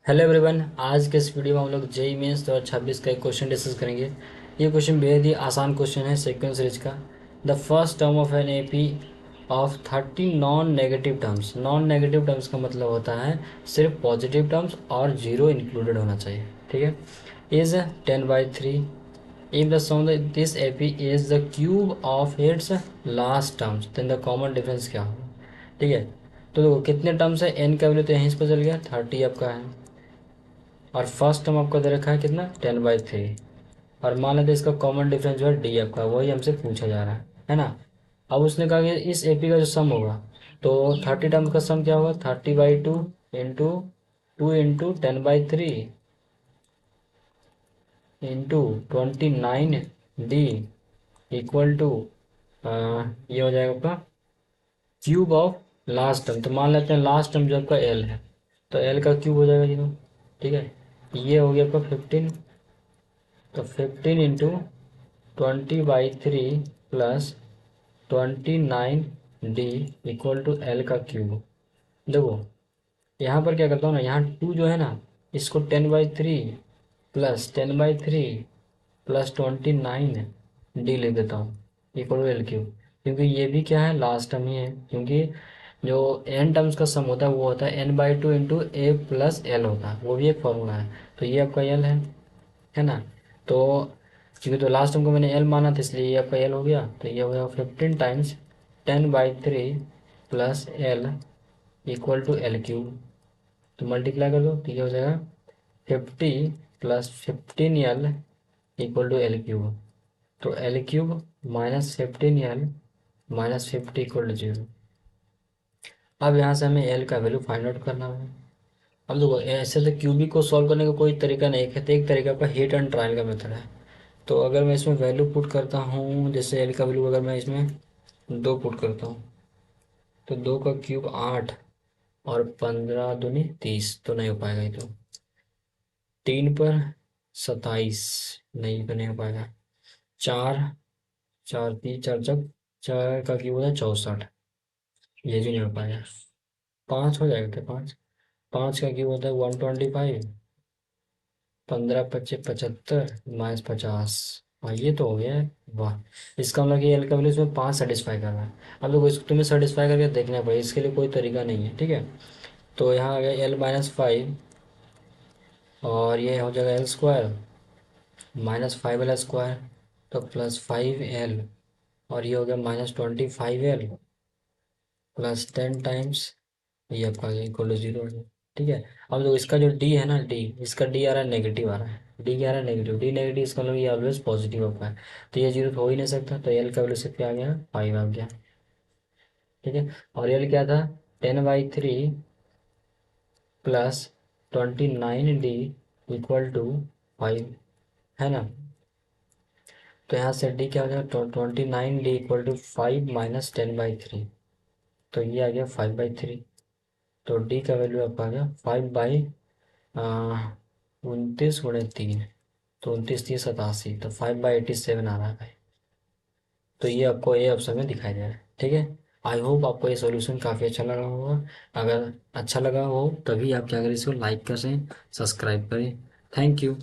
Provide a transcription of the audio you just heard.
Hello everyone, आज के इस वीडियो में हम लोग जेई मेंस 2026 का एक क्वेश्चन डिस्कस करेंगे। ये क्वेश्चन बेहद ही आसान क्वेश्चन है सीक्वेंस सीरीज का। The first term of an AP of 30 non negative terms. Non negative terms का मतलब होता है सिर्फ पॉजिटिव टर्म्स और जीरो इंक्लूडेड होना चाहिए, ठीक है। Is 10/3 if the sum this AP is the cube of its last terms then the common difference क्या होगा, ठीक है। तो देखो कितने टर्म्स है, एन का वैल्यू तो यहीं से पता चल गया 30 आपका है, और फर्स्ट टर्म आपका दे रखा है कितना 10/3, और मान लेते हैं इसका कॉमन डिफरेंस जो है डी आपका, वही हमसे पूछा जा रहा है ना। अब उसने कहा कि इस एपी का जो सम होगा, तो 30 टर्म्स का सम क्या होगा, 30/2 into 10/3 into 29D equal to ये हो जाएगा आपका क्यूब ऑफ लास्ट टर्म। तो मान लेते हैं लास्ट टर्म जो आपका एल है, तो एल का क्यूब हो जाएगा जी, ठीक है। ये हो गया आपका 15, तो 15 into 20/3 plus 29D equal to L का क्यूब। देखो यहाँ पर क्या करता हूँ ना, यहाँ टू जो है ना, इसको 10/3 प्लस 10/3 प्लस 29D लिख देता हूँ इक्वल टू एल क्यूब, क्योंकि ये भी क्या है लास्ट टर्म ही है, क्योंकि जो एन टर्म्स का सम होता है वो होता है n/2 इंटू ए प्लस एल होता है, वो भी एक फॉर्मूला है। तो ये आपका एल है ना। तो क्योंकि तो लास्ट टर्म को मैंने एल माना था, इसलिए ये आपका एल हो गया, तो ये हो गया 15 times 10/3 plus L equal to L cube. तो मल्टीप्लाई कर दो तो ये हो जाएगा 50 plus 15L equal to L cube. तो L cube minus 15L minus 50 equal to 0। अब यहाँ से हमें एल का वैल्यू फाइंड आउट करना है। अब देखो ऐसे तो क्यूबिक को सॉल्व करने का कोई तरीका नहीं है, तो एक तरीका का हिट एंड ट्रायल का मेथड है। तो अगर मैं इसमें वैल्यू पुट करता हूँ, जैसे एल का वैल्यू अगर मैं इसमें 2 पुट करता हूँ, तो 2 का क्यूब 8 और 15 दूनी 30, तो नहीं हो पाएगा ये तो। 3 पर 27, नहीं तो नहीं हो पाएगा। 4, 4 3 4 जब 4 का क्यूब होता है 64, ये भी नहीं हो पाएगा। 5 हो जाएगा क्या, 5, 5 का क्यूब होता है 125, 15 पच्चे 75 माइनस 50। हाँ ये तो हो गया है, वाह। इसका मतलब कि एल का वैल्यू इसमें 5 सेटिस्फाई कर रहा है। अब देखो इसको तुम्हें सेटिस्फाई करके देखना पड़ेगा, इसके लिए कोई तरीका नहीं है, ठीक है। तो यहाँ आ गया L-5, और ये हो जाएगा L² माइनस 5L², तो प्लस 5L, और ये हो गया -25L प्लस 10 टाइम्स, ये आपका आ गया इक्वल टू 0 है, ठीक है। अब जो इसका जो डी है ना, डी इसका डी आ रहा है नेगेटिव आ रहा है, डी क्या आ रहा है नेगेटिव, डी नेगेटिव, इसका मतलब ये ऑलवेज पॉजिटिव आपका है। तो ये 0 तो हो ही नहीं सकता, तो एल का वैल्यू सिर्फ क्या आ गया 5 आ गया, ठीक है। और एल क्या था 10/3 प्लस 29D इक्वल टू 5, है ना। तो यहाँ से डी क्या हो जाएगा, 29D इक्वल टू 5 माइनस 10/3, तो ये आ गया 5/3। तो डी का वैल्यू आपका आ गया 5/29 × 3, तो 29 3 87, तो 5/87 आ रहा है भाई। तो ये आपको ए ऑप्शन में दिखाई दे रहा है, ठीक है। आई होप आपको ये सॉल्यूशन काफ़ी अच्छा लगा होगा। अगर अच्छा लगा हो तभी आप क्या करें, इसको लाइक करें, सब्सक्राइब करें। Thank you.